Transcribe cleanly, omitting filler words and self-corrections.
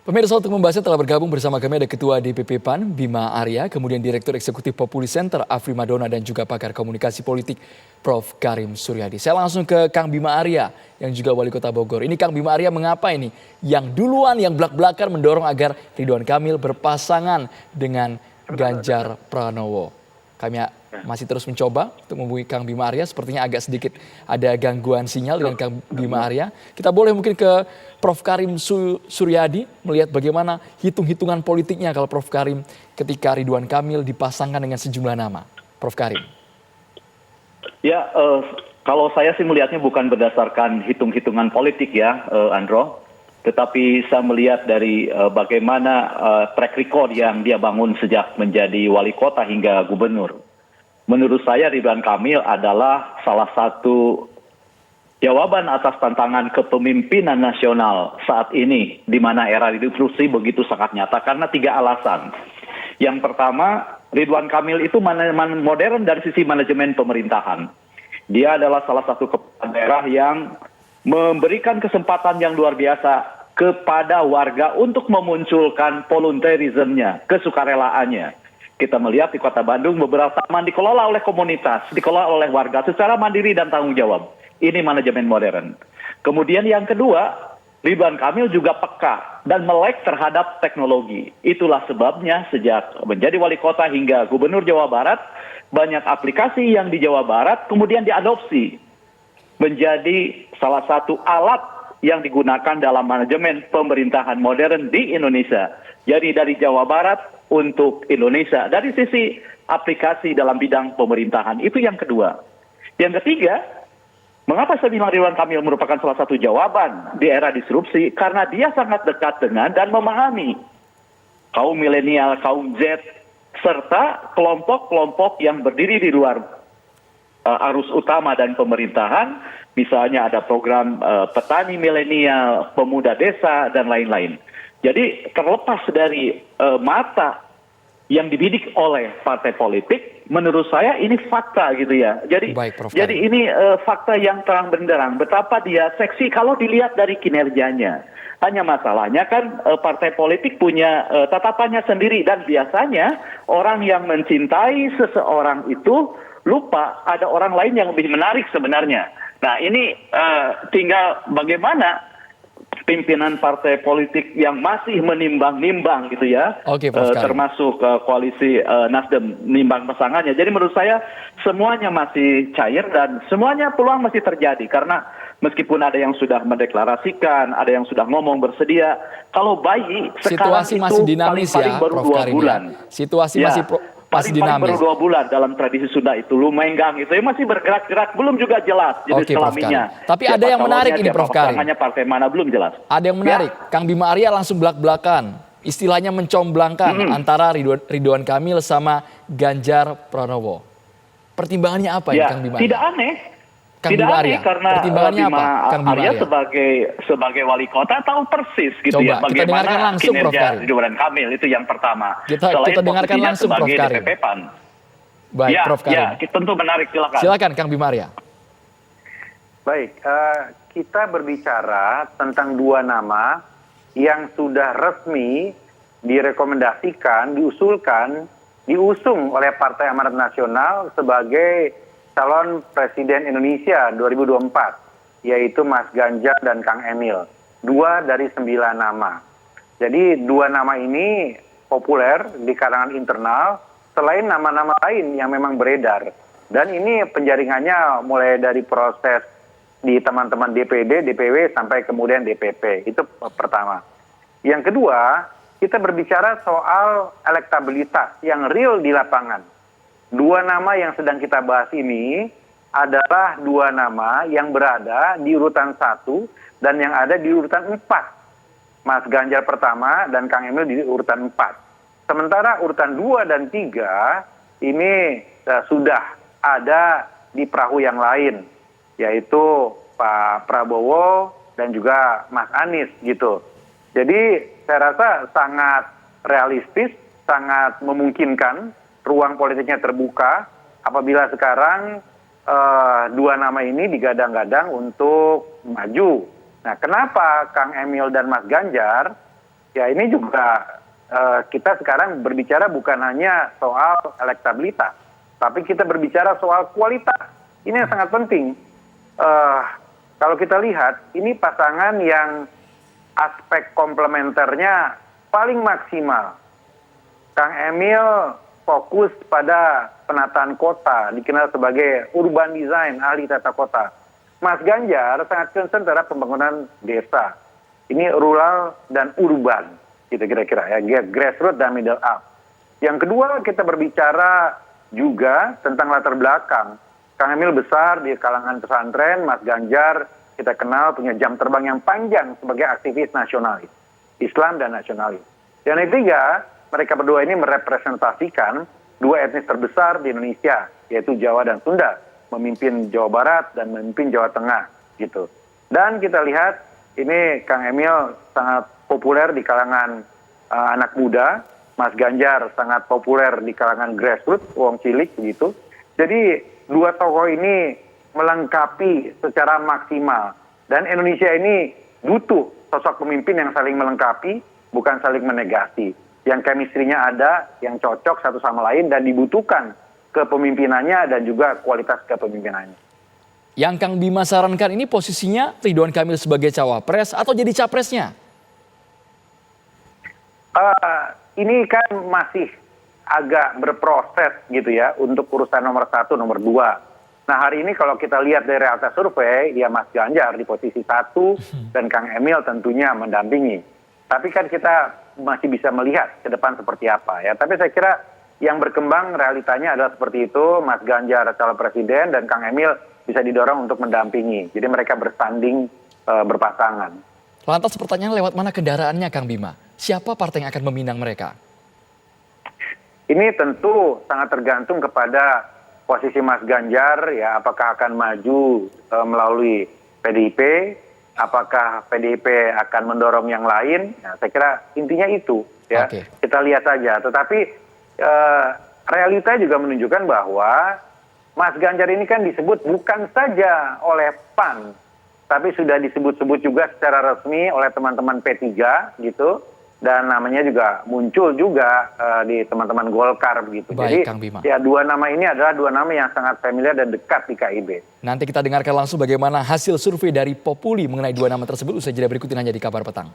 Pemirsa, untuk membahasnya telah bergabung bersama kami ada Ketua DPP PAN Bima Arya, kemudian Direktur Eksekutif Populi Center Afri Madona dan juga pakar komunikasi politik Prof. Karim Suryadi. Saya langsung ke Kang Bima Arya yang juga Wali Kota Bogor. Ini Kang Bima Arya mengapa ini yang duluan yang belak-belakan mendorong agar Ridwan Kamil berpasangan dengan Ganjar Pranowo? Kami masih terus mencoba untuk menghubungi Kang Bima Arya. Sepertinya agak sedikit ada gangguan sinyal dengan Kang Bima Arya. Kita boleh mungkin ke Prof. Karim Suryadi melihat bagaimana hitung-hitungan politiknya kalau Prof. Karim ketika Ridwan Kamil dipasangkan dengan sejumlah nama. Prof. Karim. Ya, kalau saya sih melihatnya bukan berdasarkan hitung-hitungan politik ya, Andro. Tetapi saya melihat dari bagaimana track record yang dia bangun sejak menjadi wali kota hingga gubernur. Menurut saya Ridwan Kamil adalah salah satu jawaban atas tantangan kepemimpinan nasional saat ini, di mana era disrupsi begitu sangat nyata karena 3 alasan. Yang pertama, Ridwan Kamil itu modern dari sisi manajemen pemerintahan. Dia adalah salah satu kepala daerah yang memberikan kesempatan yang luar biasa kepada warga untuk memunculkan volunteerism-nya, kesukarelaannya. Kita melihat di Kota Bandung beberapa taman dikelola oleh komunitas, dikelola oleh warga secara mandiri dan tanggung jawab. Ini manajemen modern. Kemudian yang kedua, Ridwan Kamil juga peka dan melek terhadap teknologi. Itulah sebabnya sejak menjadi wali kota hingga gubernur Jawa Barat, banyak aplikasi yang di Jawa Barat kemudian diadopsi menjadi salah satu alat yang digunakan dalam manajemen pemerintahan modern di Indonesia. Jadi dari Jawa Barat untuk Indonesia. Dari sisi aplikasi dalam bidang pemerintahan, itu yang kedua. Yang ketiga, mengapa saya bilang Ridwan Kamil merupakan salah satu jawaban di era disrupsi? Karena dia sangat dekat dengan dan memahami kaum milenial, kaum Z, serta kelompok-kelompok yang berdiri di luar arus utama dan pemerintahan, misalnya ada program petani milenial, pemuda desa, dan lain-lain. Jadi terlepas dari mata yang dibidik oleh partai politik, menurut saya ini fakta gitu ya. Jadi, ini fakta yang terang benderang. Betapa dia seksi kalau dilihat dari kinerjanya. Hanya masalahnya kan partai politik punya tatapannya sendiri, dan biasanya orang yang mencintai seseorang itu lupa ada orang lain yang lebih menarik sebenarnya. Nah ini tinggal bagaimana pimpinan partai politik yang masih menimbang-nimbang gitu ya, termasuk koalisi Nasdem nimbang pasangannya. Jadi menurut saya semuanya masih cair dan semuanya peluang masih terjadi karena meskipun ada yang sudah mendeklarasikan, ada yang sudah ngomong bersedia, kalau bayi situasi sekarang masih itu dinamis paling ya, baru Prof. 2 Karim, bulan. Ya. Situasi masih dinamis. Baru 2 bulan dalam tradisi Sunda itu lumenggang itu masih bergerak-gerak, belum juga jelas jenis kelaminnya. Tapi ada yang menarik ini Prof. Karim. Hanya partai mana belum jelas. Ada yang menarik. Ya. Kang Bima Arya langsung belak-belakan. Istilahnya mencomblangkan antara Ridwan Kamil sama Ganjar Pranowo. Pertimbangannya apa ya, Kang Bima Arya? Tidak aneh. Kang Tidak Bima aneh Arya. karena Bima Arya sebagai wali kota tahu persis gitu ya bagaimana kinerja Ridwan Kamil, itu yang pertama. Kita dengarkan langsung Prof. Karim. Baik, ya, Prof. Karim. Ya, tentu menarik, silakan. Silakan Kang Bima Arya. Baik, kita berbicara tentang 2 nama yang sudah resmi direkomendasikan, diusung oleh Partai Amanat Nasional sebagai calon Presiden Indonesia 2024, yaitu Mas Ganjar dan Kang Emil. 2 dari 9 nama. Jadi 2 nama ini populer di kalangan internal, selain nama-nama lain yang memang beredar. Dan ini penjaringannya mulai dari proses di teman-teman DPD, DPW, sampai kemudian DPP. Itu pertama. Yang kedua, kita berbicara soal elektabilitas yang real di lapangan. 2 nama yang sedang kita bahas ini adalah 2 nama yang berada di urutan 1 dan yang ada di urutan 4. Mas Ganjar pertama dan Kang Emil di urutan 4. Sementara urutan 2 dan 3 ini sudah ada di perahu yang lain, yaitu Pak Prabowo dan juga Mas Anies gitu. Jadi saya rasa sangat realistis, sangat memungkinkan, ruang politiknya terbuka apabila sekarang 2 nama ini digadang-gadang untuk maju. Nah, kenapa Kang Emil dan Mas Ganjar Ya ini juga kita sekarang berbicara bukan hanya soal elektabilitas, tapi kita berbicara soal kualitas. Ini yang sangat penting. Kalau kita lihat, ini pasangan yang aspek komplementernya paling maksimal. Kang Emil fokus pada penataan kota, dikenal sebagai urban design, ahli tata kota. Mas Ganjar sangat concern terhadap pembangunan desa. Ini rural dan urban, gitu kira-kira ya, grassroots dan middle up. Yang kedua, kita berbicara juga tentang latar belakang. Kang Emil besar di kalangan pesantren, Mas Ganjar kita kenal punya jam terbang yang panjang sebagai aktivis nasionalis, Islam dan nasionalis. Yang ketiga, mereka berdua ini merepresentasikan dua etnis terbesar di Indonesia, yaitu Jawa dan Sunda, memimpin Jawa Barat dan memimpin Jawa Tengah, gitu. Dan kita lihat ini Kang Emil sangat populer di kalangan anak muda, Mas Ganjar sangat populer di kalangan grassroots, wong cilik begitu. Jadi dua tokoh ini melengkapi secara maksimal. Dan Indonesia ini butuh sosok pemimpin yang saling melengkapi, bukan saling menegasi. Yang chemistry-nya ada, yang cocok satu sama lain dan dibutuhkan kepemimpinannya dan juga kualitas kepemimpinannya. Yang Kang Bima sarankan ini posisinya Ridwan Kamil sebagai cawapres atau jadi capresnya? Ini kan masih agak berproses gitu ya untuk urusan nomor 1, nomor 2. Nah hari ini kalau kita lihat dari realitas survei, ya Mas Ganjar di posisi 1 dan Kang Emil tentunya mendampingi. Tapi kan kita masih bisa melihat ke depan seperti apa ya. Tapi saya kira yang berkembang realitanya adalah seperti itu, Mas Ganjar calon presiden dan Kang Emil bisa didorong untuk mendampingi. Jadi mereka bersanding berpasangan. Lantas pertanyaan lewat mana kendaraannya Kang Bima? Siapa partai yang akan meminang mereka? Ini tentu sangat tergantung kepada posisi Mas Ganjar ya, apakah akan maju melalui PDIP, apakah PDIP akan mendorong yang lain. Nah, saya kira intinya itu ya. Okay. Kita lihat saja. Tetapi realita juga menunjukkan bahwa Mas Ganjar ini kan disebut bukan saja oleh PAN, tapi sudah disebut-sebut juga secara resmi oleh teman-teman P3 gitu, dan namanya juga muncul juga di teman-teman Golkar begitu. Baik, Jadi Kang Bima. ya dua nama ini adalah dua nama yang sangat familiar dan dekat di KIB. Nanti kita dengarkan langsung bagaimana hasil survei dari Populi mengenai dua nama tersebut usai jeda berikut ini hanya di Kabar Petang.